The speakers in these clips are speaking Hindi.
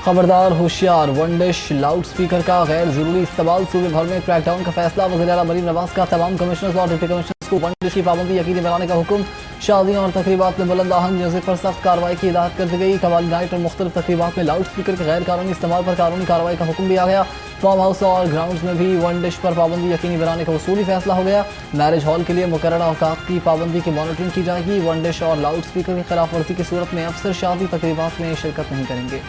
खबरदार होशियार, वन डिश लाउड स्पीकर का गैर जरूरी इस्तेमाल, सूबे भर में क्रैकडाउन का फैसला। वज़ीर आला मरीम नवाज का तमाम कमिश्नर्स और डिप्टी कमिश्नर्स को वन डिश की पाबंदी यकीनी बनाने का हुक्म। शादियों और तकरीबात में बुलंद आहंग म्यूजिक पर सख्त कार्रवाई की हिदायत कर दी गई। कवाली नाइट और मुख्तलिफ तकरीबात में लाउड स्पीकर के गैर कानूनी इस्तेमाल पर कानूनी कार्रवाई का हुक्म दिया गया। फार्म हाउस और ग्राउंड्स में भी वन डिश पर पाबंदी यकीनी बनाने का उसूली फैसला हो गया। मैरिज हॉल के लिए मुकर्रर औकात की पाबंदी की मॉनिटरिंग की जाएगी। वन डिश और लाउड स्पीकर की खिलाफ वर्जी की सूरत में अफसर शादी तकरीबात में शिरकत नहीं करेंगे।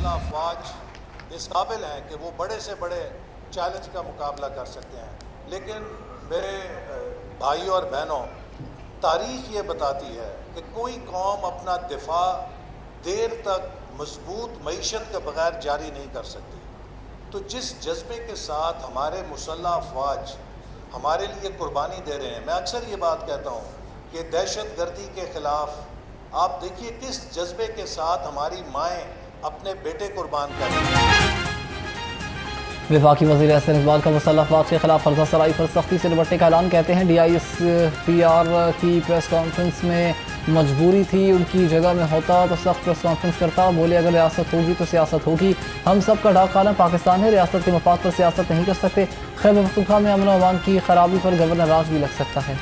अफवाज इस काबिल हैं कि वो बड़े से बड़े चैलेंज का मुकाबला कर सकते हैं, लेकिन मेरे भाई और बहनों, तारीख ये बताती है कि कोई कौम अपना दिफा देर तक मजबूत मईशत के बगैर जारी नहीं कर सकती। तो जिस जज्बे के साथ हमारे मुसल्लह अफवाज हमारे लिए कुर्बानी दे रहे हैं, मैं अक्सर ये बात कहता हूँ कि दहशत गर्दी के ख़िलाफ़ आप देखिए किस जज्बे के साथ हमारी माएँ अपने बेटे कुर्बान कर रहे हैं। वफाकी वज़ीर एहसन इकबाल का मुसल्लह अफवाज के खिलाफ फर्जा सराई पर सख्ती से निपटने का ऐलान। कहते हैं DISPR की प्रेस कॉन्फ्रेंस में मजबूरी थी, उनकी जगह में होता तो सख्त प्रेस कॉन्फ्रेंस करता। बोले अगर रियासत होगी तो सियासत होगी, हम सब का डाक खाना पाकिस्तान है, रियासत के मफाद पर सियासत नहीं कर सकते। खैबर पख्तूनख्वा में अमन व अमान की खराबी पर गवर्नर राज भी लग सकता है।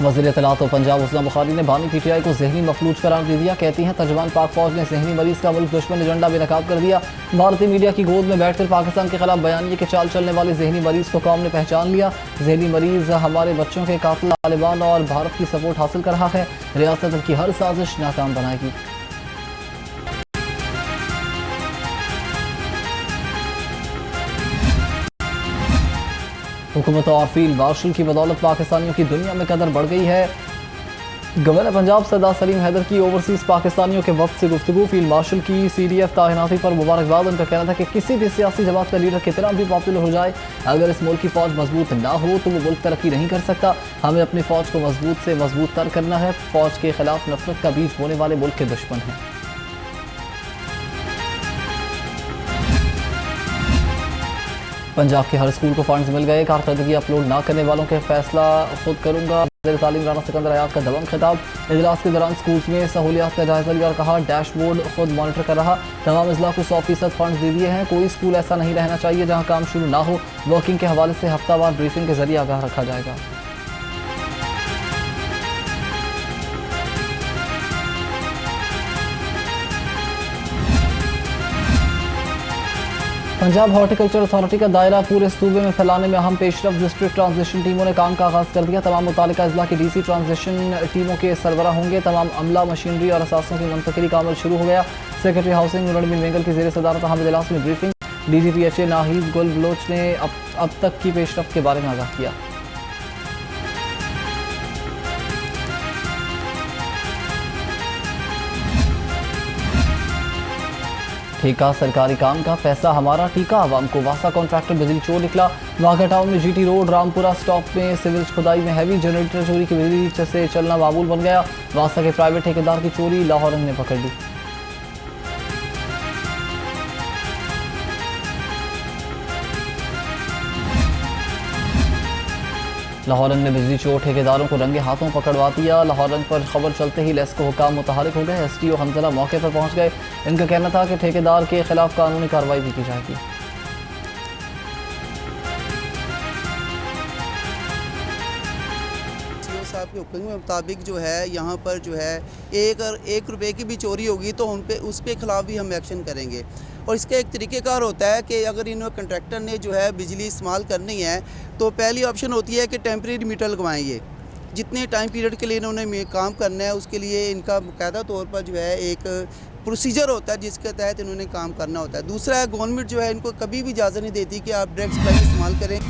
वज़ीर इत्तलात पंजाब उस्मा बुखारी ने बानी PTI को जहनी मफलूज करार दे दिया। कहती हैं तर्जुमान पाक फौज ने जहनी मरीज का मुल्क दुश्मन एजेंडा बेनकाब कर दिया। भारतीय मीडिया की गोद में बैठकर पाकिस्तान के खिलाफ बयानिए के चाल चलने वाले जहनी मरीज को कौम ने पहचान लिया। जहनी मरीज हमारे बच्चों के कातिल तालिबान और भारत की सपोर्ट हासिल कर रहा है। रियासत की हर साजिश नाकाम बनाएगी। हुकूमत और फील्ड मार्शल की बदौलत पाकिस्तानियों की दुनिया में कदर बढ़ गई है। गवर्नर पंजाब सरदार सलीम हैदर की ओवरसीज पाकिस्तानियों के वक्त से गुफ्तगू। फील्ड मार्शल की CDF तैनाती पर मुबारकबाद। उनका कहना था कि किसी भी सियासी जमात का लीडर कितना भी पॉपुलर हो जाए, अगर इस मुल्क की फौज मजबूत ना हो तो वो मुल्क तरक्की नहीं कर सकता। हमें अपनी फौज को मजबूत से मजबूत तर करना है। फौज के खिलाफ नफरत का बीज बोने वाले मुल्क के दुश्मन हैं। पंजाब के हर स्कूल को फंड्स मिल गए। कारकर्दगी अपलोड ना करने वालों के फैसला खुद करूंगा। वज़ीर तालीम राना सिकंदर हयात का दबंग खिताब। इजलास के दौरान स्कूल्स में सहूलियात का जायजा लिया और कहा डैशबोर्ड खुद मॉनिटर कर रहा। तमाम अजला को 100% फंड्स दे दिए हैं। कोई स्कूल ऐसा नहीं रहना चाहिए जहां काम शुरू ना हो। वर्किंग के हवाले से हफ्तावार ब्रीफिंग के जरिए आगाह रखा जाएगा। पंजाब हॉर्टिकल्चर अथॉरिटी का दायरा पूरे सूबे में फैलाने में अहम पेशरफ। डिस्ट्रिक्ट ट्रांजिशन टीमों ने काम का आगाज़ कर दिया। तमाम मुतालिका अजला की DC ट्रांजिशन टीमों के सरबरा होंगे। तमाम अमला, मशीनरी और असासों की मुंतकिली का अमल शुरू हो गया। सेक्रेटरी हाउसिंग रणबीर मेंगल की ज़ेर सदारत हामिद इजलास में ब्रीफिंग। DGPHA नाहिद गुल बलोच ने अब तक की पेशरफ के बारे में आगाह किया। ठेका सरकारी काम का, पैसा हमारा, टीका आवाम को। वासा कॉन्ट्रैक्टर बिजली चोर निकला। वाघा टाउन में GT रोड रामपुरा स्टॉप में सिविल खुदाई में हैवी जनरेटर चोरी की बिजली से चलना मामूल बन गया। वासा के प्राइवेट ठेकेदार की चोरी लाहौर ने पकड़ ली। लाहौरन ने बिजली चोर ठेकेदारों को रंगे हाथों पकड़वा दिया। लाहौरन पर खबर चलते ही लेस्को हुकाम मुतहरिक हो गए। STO हमजला मौके पर पहुंच गए। इनका कहना था कि ठेकेदार के खिलाफ कानूनी कार्रवाई भी की जाएगी। साहब के हुक्म के मुताबिक जो है यहाँ पर जो है एक रुपए की भी चोरी होगी तो उन पे उसके खिलाफ भी हम एक्शन करेंगे। और इसका एक तरीक़ेकार होता है कि अगर इन कंट्रैक्टर ने जो है बिजली इस्तेमाल करनी है तो पहली ऑप्शन होती है कि टेम्परेरी मीटर लगवाएंगे। जितने टाइम पीरियड के लिए इन्होंने काम करना है उसके लिए इनका बाकायदा तौर पर जो है एक प्रोसीजर होता है जिसके तहत इन्होंने काम करना होता है। दूसरा है गवर्नमेंट जो है इनको कभी भी इजाज़त नहीं देती कि आप डायरेक्ट सप्लाई इस्तेमाल करें।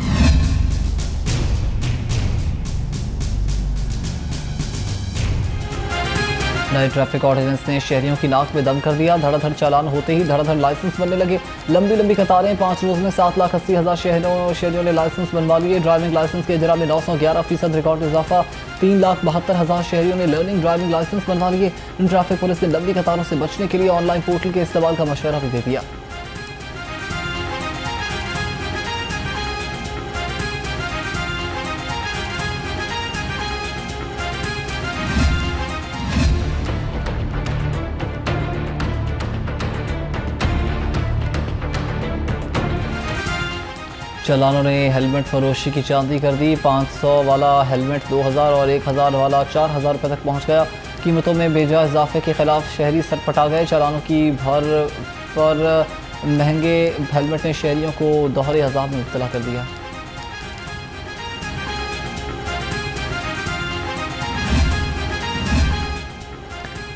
नए ट्रैफिक ऑर्डिनेंस ने शहरियों की नाक में दम कर दिया। धड़ाधड़ चालान होते ही धड़ाधड़ लाइसेंस बनने लगे। लंबी लंबी कतारें। 5 रोज में 7,80,000 शहरियों ने लाइसेंस बनवा लिए। ड्राइविंग लाइसेंस के इजरा में 911% रिकॉर्ड इजाफा। 3,72,000 शहरियों ने लर्निंग ड्राइविंग लाइसेंस बनवा लिए। ट्रैफिक पुलिस ने लंबी कतारों से बचने के लिए ऑनलाइन पोर्टल के इस्तेमाल का मशवरा भी दे दिया। चालानों ने हेलमेट फरोशी की चांदी कर दी। 500 वाला हेलमेट 2,000 और 1,000 वाला 4,000 रुपये तक पहुंच गया। कीमतों में बेजा इजाफे के खिलाफ शहरी सटपटा गए। चालानों की भर पर महंगे हेलमेट ने शहरियों को दोहरे अजाब में मुब्तला कर दिया।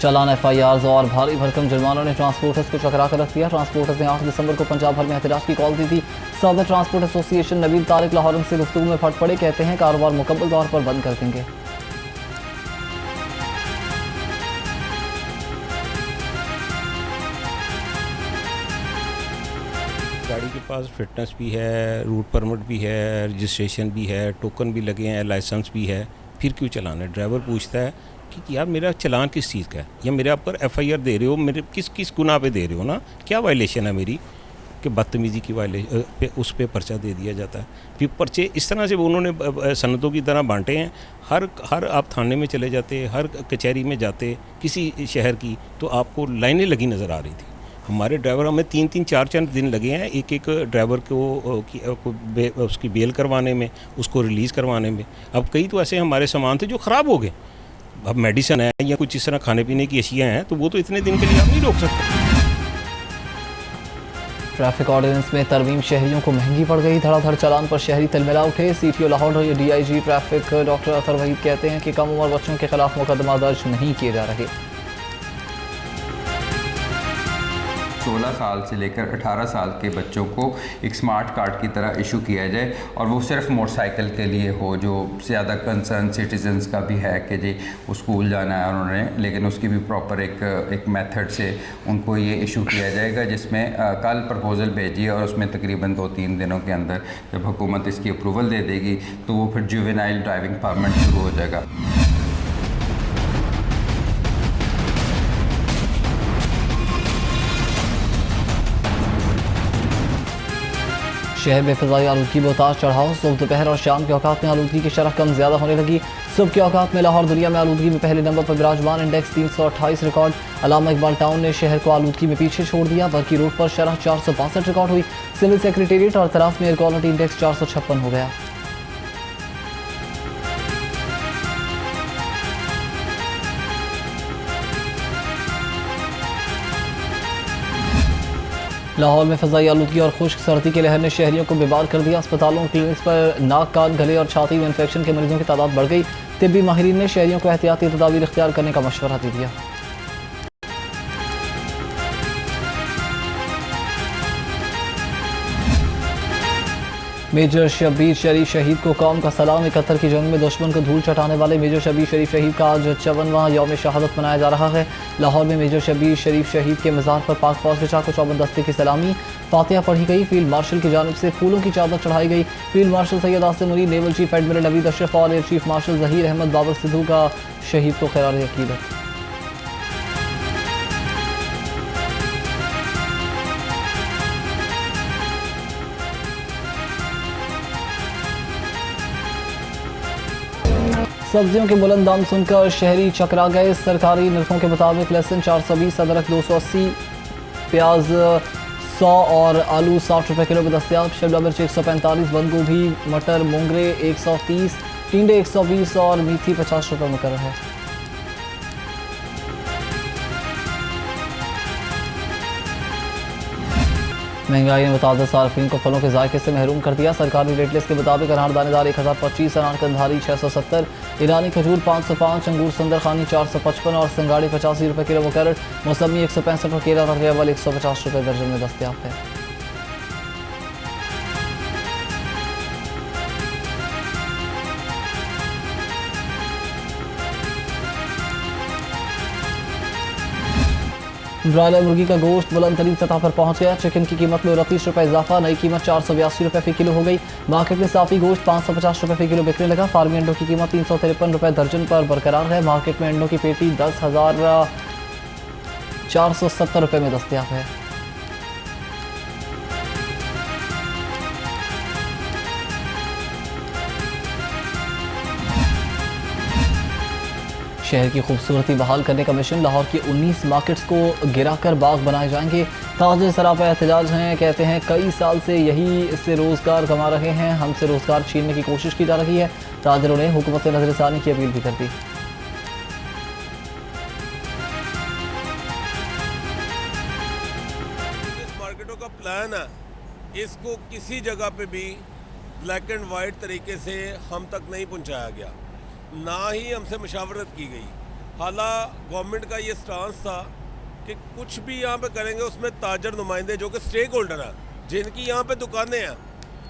चालान FIRs और भारी भरकम जुर्मानों ने ट्रांसपोर्टर्स को चकरा कर रख दिया। ट्रांसपोर्टर्स ने 8 दिसंबर को पंजाब भर में एहतजाज की कॉल दी थी। सदर ट्रांसपोर्ट एसोसिएशन नबील तारिक लाहौर से गुफ्तगू में फट पड़े। कहते हैं कारोबार मुकम्मल तौर पर बंद कर देंगे। गाड़ी के पास फिटनेस भी है, रूट परमिट भी है, रजिस्ट्रेशन भी है, टोकन भी लगे हैं, लाइसेंस भी है, फिर क्यों चलाना है? ड्राइवर पूछता है कि यार मेरा चलान किस चीज़ का है, या मेरे ऊपर FIR दे रहे हो, मेरे किस गुनाह पे दे रहे हो ना, क्या वायलेशन है मेरी कि बदतमीज़ी की वायलेशन उस पर पर्चा दे दिया जाता है। फिर पर्चे इस तरह से उन्होंने सनदों की तरह बांटे हैं। हर आप थाने में चले जाते, हर कचहरी में जाते किसी शहर की, तो आपको लाइनें लगी नज़र आ रही थी। हमारे ड्राइवर हमें 3-3, 4-4 दिन लगे हैं एक ड्राइवर को उसकी बेल करवाने में, उसको रिलीज़ करवाने में। अब कई तो ऐसे हमारे सामान थे जो ख़राब हो गए। अब मेडिसिन है या कुछ इस तरह खाने पीने की अशियाँ हैं, तो वो तो इतने दिन के लिए आप नहीं रोक सकते। ट्रैफिक ऑर्डिनेंस में तरमीम शहरियों को महंगी पड़ गई। धड़ाधड़ चालान पर शहरी तिलमिला उठे। CTO लाहौर और DIG ट्रैफिक डॉक्टर अतर वहीद कहते हैं कि कम उम्र बच्चों के खिलाफ मुकदमा दर्ज नहीं किए जा रहे। 16 साल से लेकर 18 साल के बच्चों को एक स्मार्ट कार्ड की तरह इशू किया जाए, और वो सिर्फ मोटरसाइकिल के लिए हो। जो ज़्यादा कंसर्न सिटीजन्स का भी है कि जी वो स्कूल जाना है उन्होंने, लेकिन उसकी भी प्रॉपर एक मेथड से उनको ये इशू किया जाएगा, जिसमें कल प्रपोज़ल भेजिए और उसमें तकरीबन 2-3 दिनों के अंदर जब हुकूमत इसकी अप्रूवल दे देगी तो वो फिर जुवेनाइल ड्राइविंग परमिट शुरू हो जाएगा। शहर में फ़िज़ाई आलूदगी में उतार चढ़ाव। सुबह, दोपहर और शाम के औकात में आलूदगी की शरह कम ज़्यादा होने लगी। सुबह के औकात में लाहौर दुनिया में आलूदगी में पहले नंबर पर विराजमान। Index 328 record. Allama Iqbal town ने शहर को आलूदगी में पीछे छोड़ दिया। बरकी रोड पर शरह 462 रिकॉर्ड हुई। सिविल सेक्रेटेरिएट और तराफ में एयर क्वालिटी इंडेक्स 456 हो गया। लाहौर में फ़ज़ाई आलूदगी और खुश्क सर्दी के लहर ने शहरियों को बीमार कर दिया। अस्पतालों और क्लिनिक्स पर नाक, कान, गले और छाती में इन्फेक्शन के मरीजों की तादाद बढ़ गई। तिब्बी माहिरीन ने शहरियों को एहतियाती तदाबीर इख्तियार करने का मशवरा दे दिया। मेजर शब्बीर शरीफ शहीद को कौम का सलाम। 71 की जंग में दुश्मन को धूल चटाने वाले मेजर शब्बीर शरीफ शहीद का आज 54वां यौम शहादत मनाया जा रहा है। लाहौर में मेजर शब्बीर शरीफ शहीद के मज़ार पर पाक फौज के चाको चौबंद दस्ते की सलामी फातिहा पढ़ी गई। फील्ड मार्शल की जानिब से फूलों की चादर चढ़ाई गई। Field marshal Syed Asim Munir, naval chief admiral Naveed Ashraf और air chief marshal Zaheer Ahmed Babar Sidhu का शहीद को ख़िरार अक़ीदत। सब्जियों के बुलंद दाम सुनकर शहरी चकरा गए। सरकारी निर्खों के मुताबिक लहसुन 420, अदरक 280, प्याज 100 और आलू 60 रुपये किलो में दस्तियाब। शिमला मिर्च 145, बंद गोभी, मटर, मोंगरे 130, टिंडे 120 और मेथी 50 रुपये मुकर्रर है। महंगाई ने मुताबिक सार्फिन को फलों के जायके से महरूम कर दिया। सरकारी रेट लिस्ट के मुताबिक अनार दानेदार 1025, अनार कंधारी 670, ईरानी खजूर 505, अंगूर संदर खानी 455 और संगाड़ी 85 रुपये किलो मुकर्रर। मौसमी 165 और केला तकरीबन 150 रुपये दर्जन में दस्तियाब है। ब्रॉयलर मुर्गी का गोश्त बुलंद तरीन सतह पर पहुंच गया। चिकन की कीमत में 29 रुपये इजाफा, नई कीमत 482 रुपये फी किलो हो गई। मार्केट में साफी गोश्त 550 रुपये फी किलो बिकने लगा। फार्मी अंडों की कीमत 353 रुपये दर्जन पर बरकरार है। मार्केट में अंडों की पेटी 10,470 रुपये में दस्तयाब है। शहर की खूबसूरती बहाल करने का मिशन। लाहौर की 19 मार्केट्स को गिराकर बाग बनाए जाएंगे। ताजिर सरापा एहतजाज हैं, कहते हैं कई साल से यही इससे रोज़गार कमा रहे हैं, हमसे रोज़गार छीनने की कोशिश की जा रही है। ताजिरों ने हुकूमत से नजरसानी की अपील भी कर दी। इस मार्केटों का प्लान है, इसको किसी जगह पे भी ब्लैक एंड वाइट तरीके से हम तक नहीं पहुंचाया गया, ना ही हमसे मशावरत की गई। हालांकि गवर्नमेंट का ये स्टांस था कि कुछ भी यहाँ पे करेंगे उसमें ताजर नुमाइंदे जो कि स्टेक होल्डर हैं, जिनकी यहाँ पे दुकानें हैं,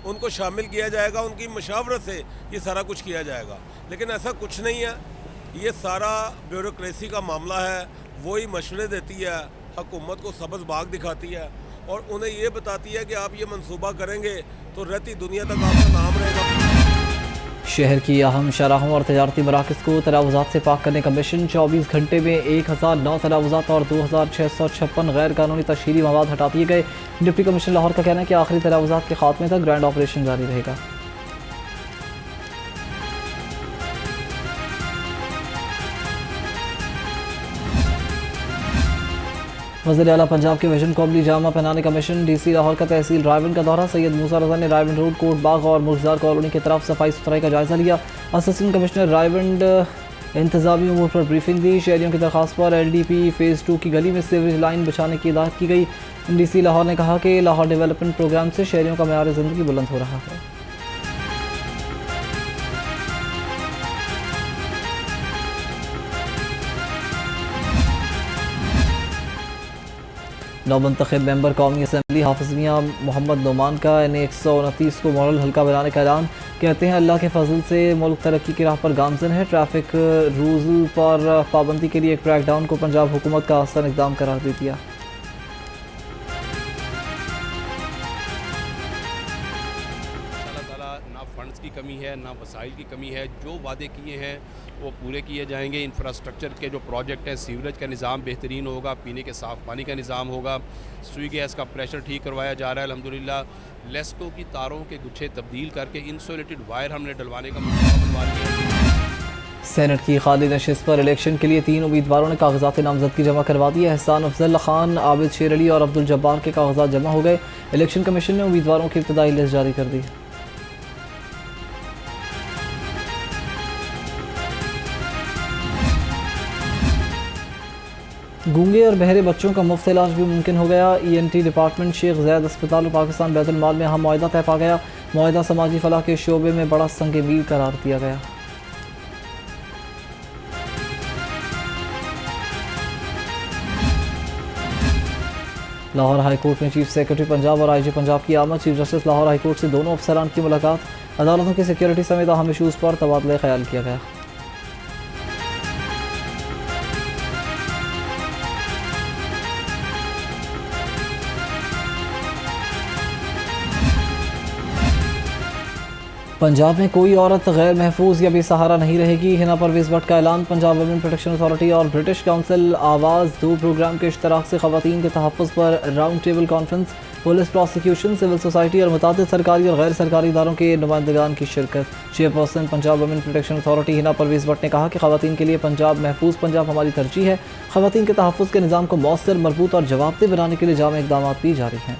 उनको शामिल किया जाएगा, उनकी मशावरत से ये सारा कुछ किया जाएगा। लेकिन ऐसा कुछ नहीं है, ये सारा ब्यूरोक्रेसी का मामला है। वही मशवरे देती है, हुकूमत को सब्ज़ बाग दिखाती है और उन्हें ये बताती है कि आप ये मंसूबा करेंगे तो रहती दुनिया तक आपका नाम रहेगा। शहर की अहम शराहों और तजारती मराकज़ को तनावुज़ात से पाक करने का मिशन। 24 घंटे में 1009 तनावुज़ात और 2656 गैर कानूनी तशहीरी मवाद हटा दिए गए। डिप्टी कमिश्नर लाहौर का कहना है कि आखिरी तनावुज़ात के खात्मे तक ग्रैंड ऑपरेशन जारी रहेगा। वज़ीर आला पंजाब के विजन को अमली जामा पहनाने का मिशन। डीसी लाहौर का तहसील रायवन का दौरा। सैयद मूसा रज़ा ने रायवन रोड, कोट बाग और मुर्गजार कॉलोनी की तरफ सफाई सुथराई का जायजा लिया। असिस्टेंट कमिश्नर रायवन इंतजामी उमूर पर ब्रीफिंग दी। शहरियों की दरख्वास्त पर LDP फ़ेज़ 2 की गली में सीवरेज लाइन बिछाने की हिदायत की गई। DC लाहौर ने कहा कि लाहौर डेवलपमेंट प्रोग्राम से शहरियों का मेयार ज़िंदगी बुलंद हो रहा है। नौमंतखब मेंबर कौमी असम्बली हाफिज़ मियां मोहम्मद नोमान का NA 129 को मॉडल हल्का बनाने का ऐलान। कहते हैं अल्लाह के फजल से मुल्क तरक्की की राह पर गामजन है। ट्रैफिक रूल पर पाबंदी के लिए एक क्रैकडाउन को पंजाब हुकूमत का आसान इक़दाम करार दे दिया। ना फंड्स की कमी है, ना वसाइल की कमी है। जो वादे किए हैं वो पूरे किए जाएंगे। इंफ्रास्ट्रक्चर के जो प्रोजेक्ट हैं, सीवरेज का निज़ाम बेहतरीन होगा, पीने के साफ़ पानी का निज़ाम होगा, सुई गैस का प्रेशर ठीक करवाया जा रहा है अल्हम्दुलिल्लाह। लेस्को की तारों के गुच्छे तब्दील करके इंसुलेटेड वायर हमने डलवाने का मसला बनवा लिया। सेनेट की खाली नशिस्त पर इलेक्शन के लिए 3 उम्मीदवारों ने कागजात नामजदगी जमा करवा दी है। एहसान अफजल खान, आबिद शेर अली और अब्दुल जब्बार के कागजात जमा हो गए। इलेक्शन कमीशन ने उम्मीदवारों की इब्तदाई लिस्ट जारी कर दी। गूंगे और बहरे बच्चों का मुफ्त इलाज भी मुमकिन हो गया। ENT डिपार्टमेंट शेख ज़ैद अस्पताल और पाकिस्तान बैतुल माल में अहम मुआहदा तय पा गया। मुआहदा समाजी फलाह के शोबे में बड़ा संग मील करार दिया गया। लाहौर हाई कोर्ट में चीफ सेक्रेटरी पंजाब और IG पंजाब की आमद। Chief justice Lahore high court से दोनों अफसरान की मुलाकात। अदालतों की सिक्योरिटी समेत अहम इशूज़ पर तबादला ख्याल किया गया। पंजाब में कोई औरत गैर महफूज या बेसहारा नहीं रहेगी। हिना परवेज़ भट्ट का ऐलान। पंजाब वुमेन प्रोटेक्शन अथॉरिटी और ब्रिटिश काउंसिल आवाज़ 2 प्रोग्राम के इश्तराक से ख़वातीन के तहफ़्फ़ुज़ पर round table conference. Police, prosecution, civil society और मुतादिद सरकारी और गैर सरकारी इदारों के नुमाइंदगान की शिरकत। Chairperson Punjab women protection authority Hina Parvez Bhatt ने कहा कि ख़वातीन के लिए पंजाब महफूज पंजाब हमारी तरजीह है। ख़वातीन के तहफ़्फ़ुज़ के निज़ाम को मौसर, मरबूत और जवाबदेह बनाने के लिए जाम इक़दाम भी जारी हैं।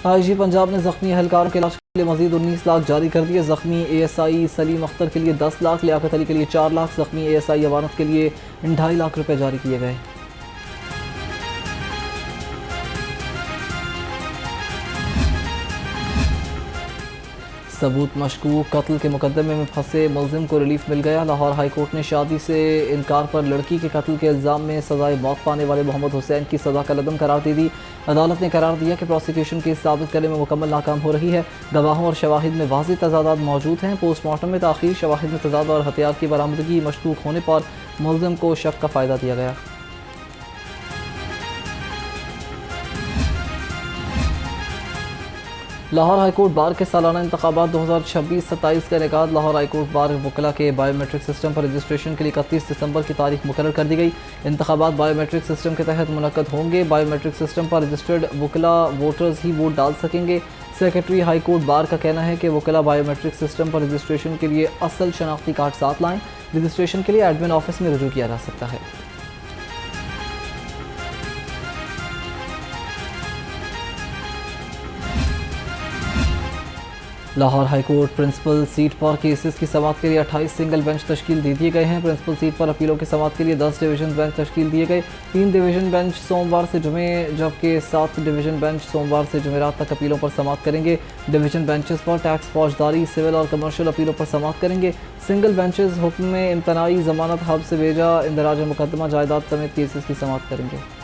IG पंजाब ने ज़ख्मी एहलकारों के इलाज के लिए मज़ीद 19 लाख जारी कर दिए। ज़ख्मी ASI सलीम अख्तर के लिए 10 लाख, लियाकत अली के लिए 4 लाख, ज़ख्मी ASI अवानत के लिए 2.5 लाख रुपए जारी किए गए। सबूत मशकूक कत्ल के मुकदमे में फंसे मुलजिम को रिलीफ मिल गया। लाहौर हाई कोर्ट ने शादी से इनकार पर लड़की के कत्ल के इल्ज़ाम में सजाए मौत पाने वाले मोहम्मद हुसैन की सज़ा का लदम करार दे दी। अदालत ने करार दिया कि प्रोसिक्यूशन केस साबित करने में मुकम्मल नाकाम हो रही है। गवाहों और शवाहिद में वाज़ेह तज़ादात मौजूद हैं। पोस्टमार्टम में ताख़ीर, शवाहिद में तज़ाद और हथियार की बरामदगी मशकूक होने पर मुलजिम को शक का फ़ायदा दिया गया। लाहौर हाईकोर्ट बार के सालाना इंतखाबात 2026-27 का इनेकाद। लाहौर हाईकोर्ट बार वकला के बायोमेट्रिक सिस्टम पर रजिस्ट्रेशन के लिए 31 दिसंबर की तारीख मुकर्रर कर दी गई। इंतखाबात बायोमेट्रिक सिस्टम के तहत मुनक्कद होंगे। बायोमेट्रिक सिस्टम पर रजिस्टर्ड वकला वोटर्स ही वोट डाल सकेंगे। सेक्रेटरी हाईकोर्ट बार का कहना है कि वकला बायोमेट्रिक सिस्टम पर रजिस्ट्रेशन के लिए असल शनाख्ती कार्ड साथ लाएँ। रजिस्ट्रेशन के लिए एडमिन ऑफिस में रुजू किया जा सकता है। लाहौर हाईकोर्ट प्रिंसिपल सीट पर केसेस की समाअत के लिए 28 सिंगल बेंच तश्कील दे दिए गए हैं। प्रिंसिपल सीट पर अपीलों की समाअत के लिए 10 डिवीजन बेंच तश्कील दिए गए। 3 डिवीजन बेंच सोमवार से जुमे, जबकि 7 डिवीजन बेंच सोमवार से जुमेरात तक अपीलों पर समाअत करेंगे। डिवीजन बेंचेस पर टैक्स, फौजदारी, सिविल और कमर्शियल अपीलों पर समाअत करेंगे। सिंगल बेंचेस हुक्म में इम्तनाई, जमानत, हब से भेजा, इंदराज मुकदमा, जायदाद समेत केसेस की समाअत करेंगे।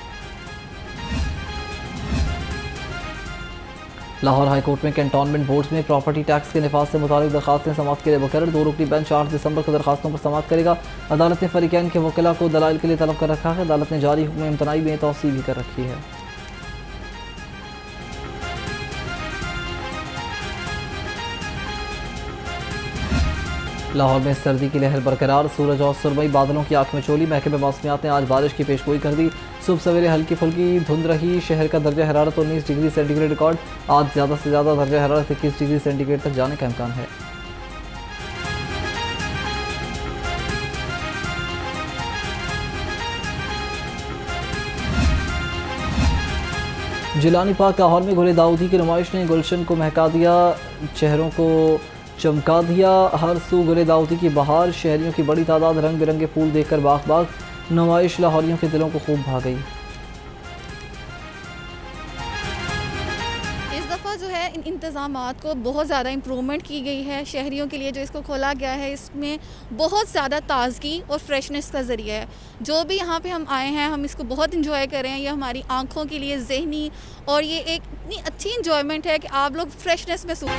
लाहौर हाईकोर्ट में कैंटोनमेंट बोर्ड्स में प्रॉपर्टी टैक्स के निफाज से मुतालिक दरखास्तें समाअत के लिए मुकर्रर। 2 रुकनी बेंच 8 दिसंबर को दरखास्तों पर समाअत करेगा। अदालत ने फरीकैन के वकला को दलाइल के लिए तलब कर रखा है। अदालत ने जारी हुक्म इम्तनाई में तौसीह भी कर रखी है। लाहौर में सर्दी की लहर बरकरार। सूरज और सुरमई बादलों की आंख में चोली। महकमे मौसमियात ने आज बारिश की पेशगोई कर दी। सुबह सवेरे हल्की फुल्की धुंध रही। शहर का दर्जा हरारत 19 डिग्री सेंटीग्रेड रिकॉर्ड। आज ज़्यादा से ज़्यादा दर्जा हरारत 21 डिग्री सेंटीग्रेड तक जाने का इम्कान है। जिलानी पार्क लाहौर में गुल दाऊदी की नुमाइश ने गुलशन को महका दिया, चेहरों को चमका दिया। हर सू गुल दाऊदी की बहार। शहरियों की बड़ी तादाद रंग बिरंगे फूल देखकर बाग बाग। नुमाइश लाहौरियों के दिलों को खूब भा गई। इस दफ़ा जो है इन इंतज़ामात को बहुत ज़्यादा इम्प्रूवमेंट की गई है। शहरियों के लिए जो इसको खोला गया है, इसमें बहुत ज़्यादा ताज़गी और फ्रेशनेस का ज़रिया है। जो भी यहाँ पे हम आए हैं, हम इसको बहुत इंजॉय कर रहे हैं। ये हमारी आँखों के लिए ज़हनी और ये एक इतनी अच्छी इंजॉयमेंट है कि आप लोग फ्रेशनेस महसूस